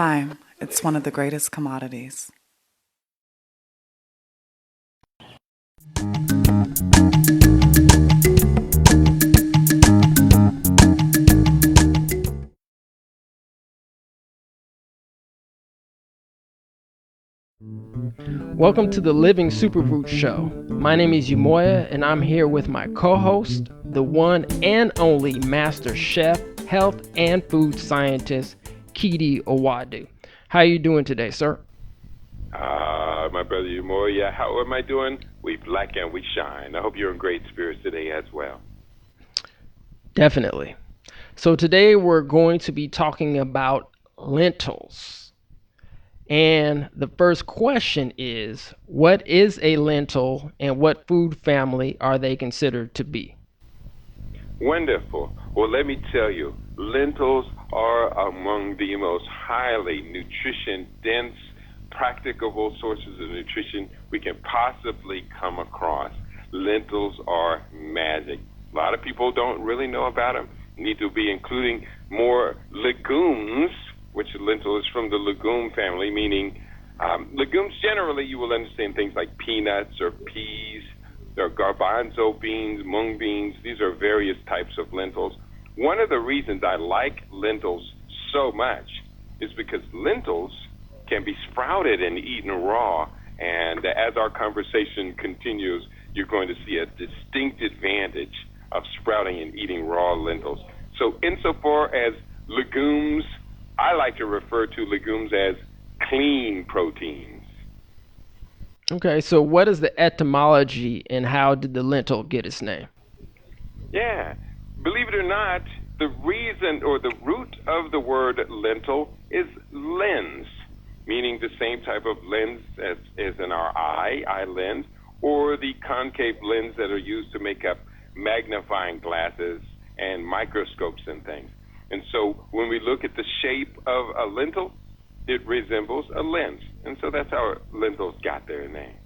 time, it's one of the greatest commodities. Welcome to the Living Superfood Show. My name is Umoya, and I'm here with my co-host, the one and only master chef, health and food scientist, Kidi Owadu. How are you doing today, sir? My brother Umoya, how am I doing? We black and we shine. I hope you're in great spirits today as well. Definitely. So today we're going to be talking about lentils. And the first question is, what is a lentil and what food family are they considered to be? Wonderful. Well, let me tell you, lentils are among the most highly nutrition-dense, practicable sources of nutrition we can possibly come across. Lentils are magic. A lot of people don't really know about them. Need to be including more legumes, which lentil is from the legume family, meaning legumes generally you will understand things like peanuts or peas, or garbanzo beans, mung beans. These are various types of lentils. One of the reasons I like lentils so much is because lentils can be sprouted and eaten raw, and as our conversation continues, you're going to see a distinct advantage of sprouting and eating raw lentils. So insofar as legumes, I like to refer to legumes as clean proteins. Okay, so what is the etymology and how did the lentil get its name? Yeah, believe it or not, the reason or the root of the word lentil is lens, meaning the same type of lens as in our eye lens, or the concave lens that are used to make up magnifying glasses and microscopes and things. And so when we look at the shape of a lentil, it resembles a lens. And so that's how lentils got their name.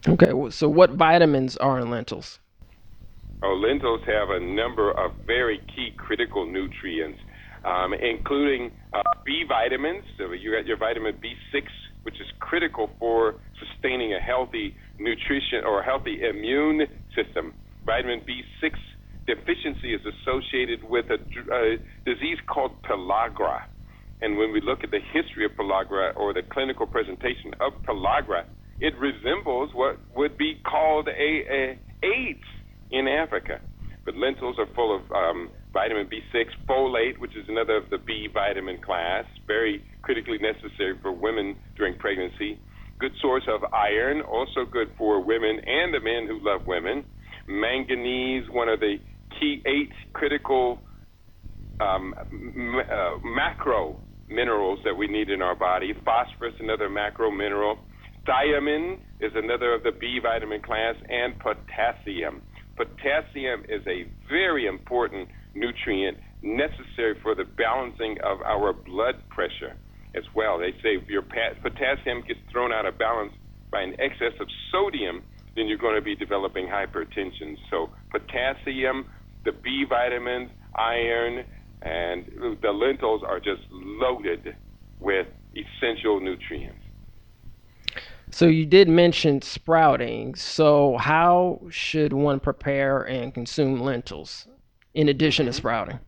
Okay, so what vitamins are in lentils? Oh, lentils have a number of very key critical nutrients, including B vitamins. So you got your vitamin B6, which is critical for sustaining a healthy nutrition or a healthy immune system. Vitamin B6 deficiency is associated with a disease called pellagra. And when we look at the history of pellagra or the clinical presentation of pellagra, it resembles what would be called a AIDS in Africa. But lentils are full of vitamin B6, folate, which is another of the B vitamin class, very critically necessary for women during pregnancy. Good source of iron, also good for women and the men who love women. Manganese, one of the key 8 critical macro minerals that we need in our body. Phosphorus, another macro mineral. Thiamine is another of the B vitamin class, and potassium. Potassium is a very important nutrient necessary for the balancing of our blood pressure as well. They say if your potassium gets thrown out of balance by an excess of sodium, then you're going to be developing hypertension. So potassium, the B vitamins, iron, and the lentils are just loaded with essential nutrients. So you did mention sprouting. So how should one prepare and consume lentils in addition to sprouting?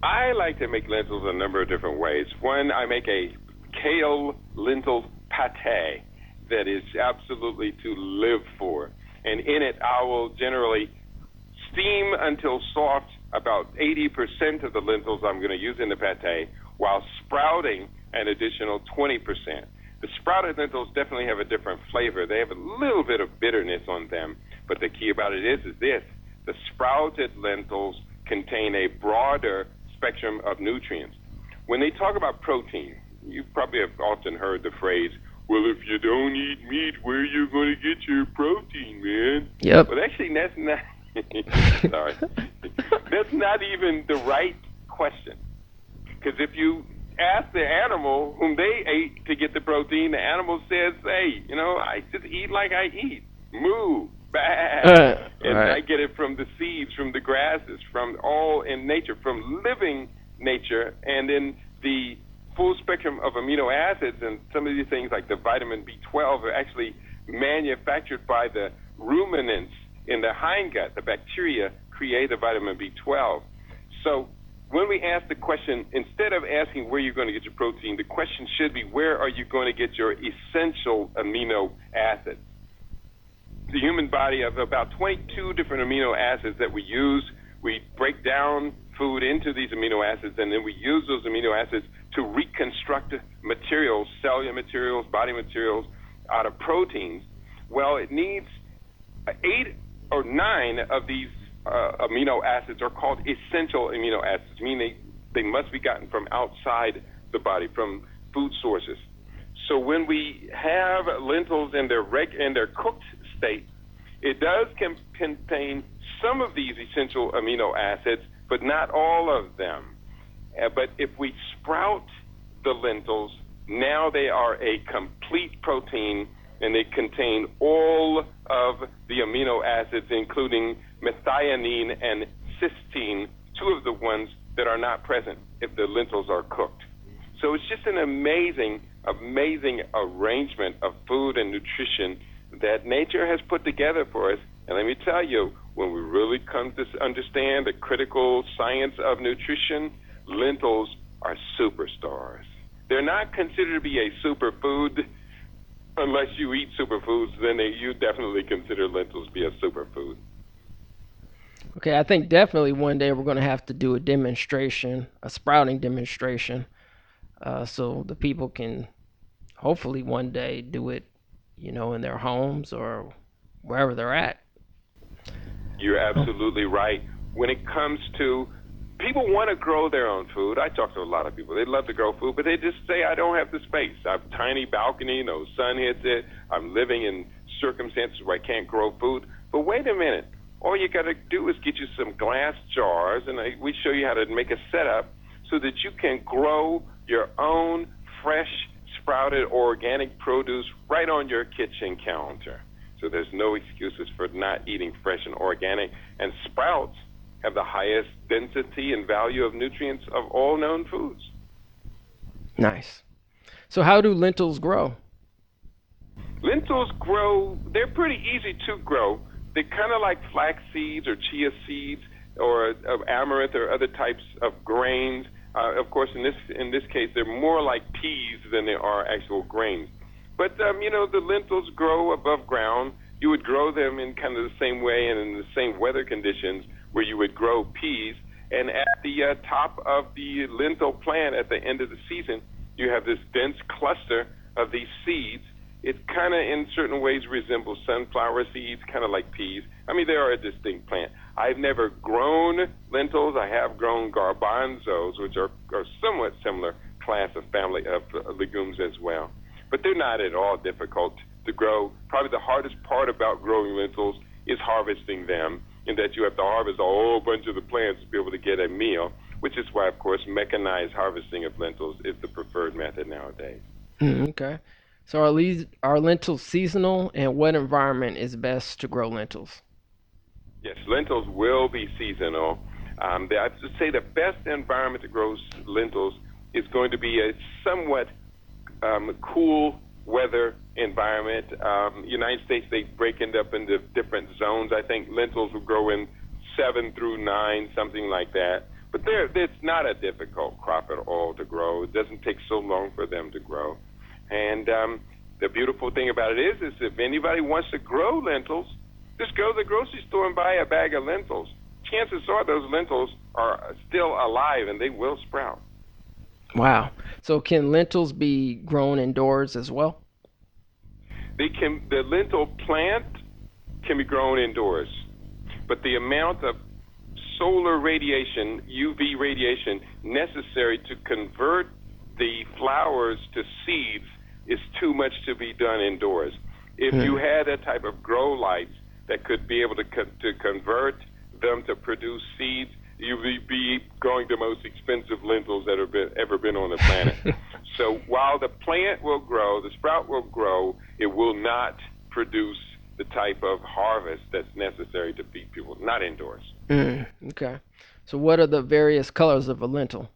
I like to make lentils a number of different ways. One, I make a kale lentil pate that is absolutely to live for. And in it, I will generally steam until soft about 80% of the lentils I'm going to use in the pate, while sprouting an additional 20%. The sprouted lentils definitely have a different flavor. They have a little bit of bitterness on them, but the key about it is this. The sprouted lentils contain a broader spectrum of nutrients. When they talk about protein, you probably have often heard the phrase, well, if you don't eat meat, where are you going to get your protein, man? Yep. Well, actually, that's not, sorry, that's not even the right question. Because if you ask the animal whom they ate to get the protein, the animal says, hey, I just eat like I eat. Moo, bah. And right. I get it from the seeds, from the grasses, from all in nature, from living nature. And then the full spectrum of amino acids, and some of these things like the vitamin B12 are actually manufactured by the ruminants in the hindgut. The bacteria create the vitamin B12. So when we ask the question, instead of asking where you're going to get your protein, the question should be, where are you going to get your essential amino acids? The human body has about 22 different amino acids that we use. We break down food into these amino acids, and then we use those amino acids to reconstruct materials, cellular materials, body materials, out of proteins. Well, it needs 8 or 9 of these amino acids are called essential amino acids, meaning they must be gotten from outside the body, from food sources. So when we have lentils in their cooked state, it does contain some of these essential amino acids, but not all of them. But if we sprout the lentils, now they are a complete protein, and they contain all of the amino acids, including methionine and cysteine, 2 of the ones that are not present if the lentils are cooked. So it's just an amazing arrangement of food and nutrition that nature has put together for us. And let me tell you, when we really come to understand the critical science of nutrition, lentils are superstars. They're not considered to be a superfood. Unless you eat superfoods, then you definitely consider lentils to be a superfood. Okay, I think definitely one day we're going to have to do a demonstration, a sprouting demonstration, so the people can hopefully one day do it, in their homes or wherever they're at. You're absolutely right. When it comes to people want to grow their own food. I talk to a lot of people. They love to grow food, but they just say, I don't have the space. I have a tiny balcony, no sun hits it. I'm living in circumstances where I can't grow food. But wait a minute. All you got to do is get you some glass jars, and we show you how to make a setup so that you can grow your own fresh, sprouted, organic produce right on your kitchen counter. So there's no excuses for not eating fresh and organic. And sprouts have the highest density and value of nutrients of all known foods. Nice. So how do lentils grow? Lentils grow, they're pretty easy to grow. They're kind of like flax seeds or chia seeds or amaranth or other types of grains. Of course, in this case, they're more like peas than they are actual grains. But, the lentils grow above ground. You would grow them in kind of the same way and in the same weather conditions where you would grow peas. And at the top of the lentil plant at the end of the season, you have this dense cluster of these seeds. It kind of in certain ways resembles sunflower seeds, kind of like peas. I mean, they are a distinct plant. I've never grown lentils. I have grown garbanzos, which are somewhat similar class of family of legumes as well. But they're not at all difficult to grow. Probably the hardest part about growing lentils is harvesting them, in that you have to harvest a whole bunch of the plants to be able to get a meal, which is why, of course, mechanized harvesting of lentils is the preferred method nowadays. Okay. So are lentils seasonal, and what environment is best to grow lentils? Yes, lentils will be seasonal. I have to say the best environment to grow lentils is going to be a somewhat cool weather environment. United States, they break it up into different zones. I think lentils will grow in 7 through 9, something like that. But it's not a difficult crop at all to grow. It doesn't take so long for them to grow. And the beautiful thing about it is if anybody wants to grow lentils, just go to the grocery store and buy a bag of lentils. Chances are those lentils are still alive and they will sprout. Wow. So can lentils be grown indoors as well? The lentil plant can be grown indoors, but the amount of solar radiation, UV radiation, necessary to convert the flowers to seeds is too much to be done indoors. If you had a type of grow lights that could be able to convert them to produce seeds, you would be growing the most expensive lentils that have ever been on the planet. So while the plant will grow, the sprout will grow, it will not produce the type of harvest that's necessary to feed people, not indoors. Okay. So what are the various colors of a lentil?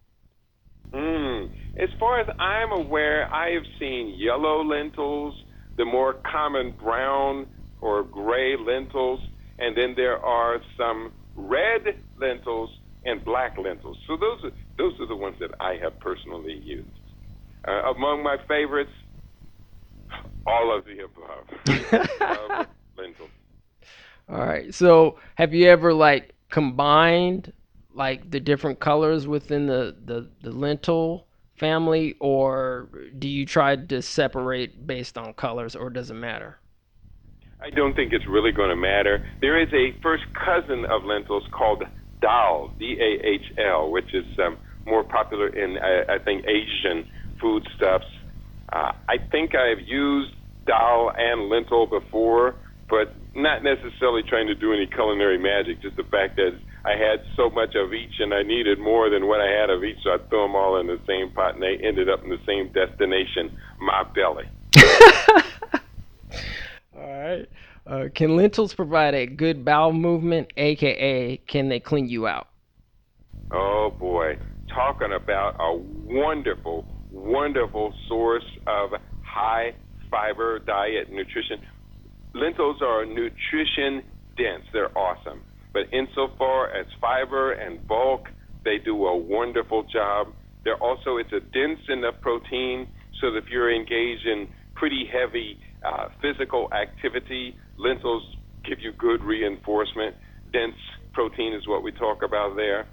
As far as I'm aware, I have seen yellow lentils, the more common brown or gray lentils, and then there are some red lentils and black lentils. So those are the ones that I have personally used. Among my favorites, all of the above. Love lentils. All right. So, have you ever like combined like the different colors within the lentil family, or do you try to separate based on colors, or does it matter? I don't think it's really going to matter. There is a first cousin of lentils called dal, Dahl, which is more popular in, I think, Asian foodstuffs. I think I've used dal and lentil before, but not necessarily trying to do any culinary magic, just the fact that I had so much of each and I needed more than what I had of each, so I threw them all in the same pot and they ended up in the same destination, my belly. All right. Can lentils provide a good bowel movement, aka can they clean you out? Oh boy, talking about a wonderful, wonderful source of high fiber diet nutrition. Lentils are nutrition dense. They're awesome. But insofar as fiber and bulk, they do a wonderful job. It's a dense enough protein so that if you're engaged in pretty heavy physical activity, lentils give you good reinforcement. Dense protein is what we talk about there.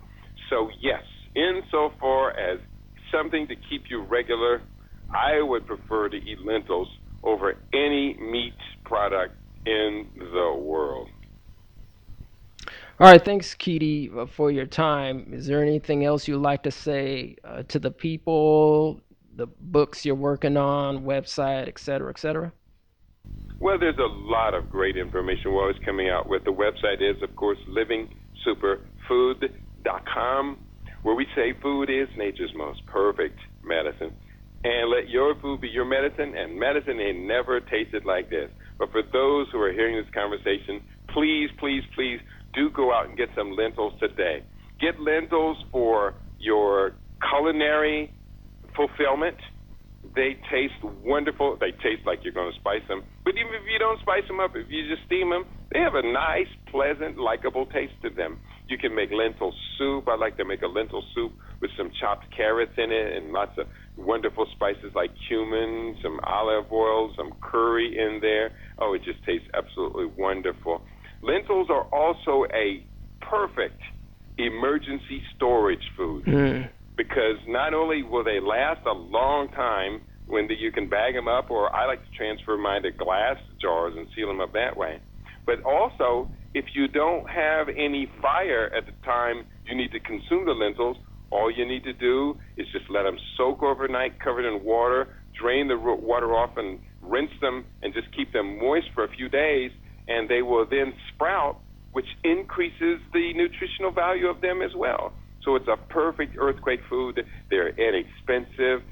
So yes, insofar as something to keep you regular, I would prefer to eat lentils over any meat product in the world. All right, thanks, Keedy, for your time. Is there anything else you'd like to say to the people, the books you're working on, website, et cetera, et cetera? Well, there's a lot of great information we're always coming out with. The website is, of course, livingsuperfood.com, where we say food is nature's most perfect medicine. And let your food be your medicine, and medicine ain't never tasted like this. But for those who are hearing this conversation, please, please, please do go out and get some lentils today. Get lentils for your culinary fulfillment. They taste wonderful. They taste like you're going to spice them. But even if you don't spice them up, if you just steam them, they have a nice, pleasant, likable taste to them. You can make lentil soup. I like to make a lentil soup with some chopped carrots in it and lots of wonderful spices like cumin, some olive oil, some curry in there. Oh, it just tastes absolutely wonderful. Lentils are also a perfect emergency storage food. Because not only will they last a long time when you can bag them up, or I like to transfer mine to glass jars and seal them up that way, but also if you don't have any fire at the time you need to consume the lentils, all you need to do is just let them soak overnight covered in water, drain the water off and rinse them, and just keep them moist for a few days, and they will then sprout, which increases the nutritional value of them as well. So it's a perfect earthquake food. They're inexpensive.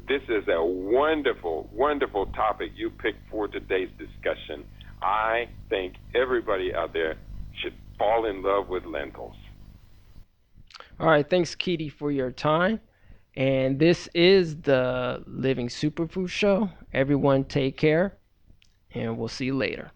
This is a wonderful, wonderful topic you picked for today's discussion. I think everybody out there should fall in love with lentils. All right, thanks, Keedy, for your time. And this is the Living Superfood Show. Everyone take care, and we'll see you later.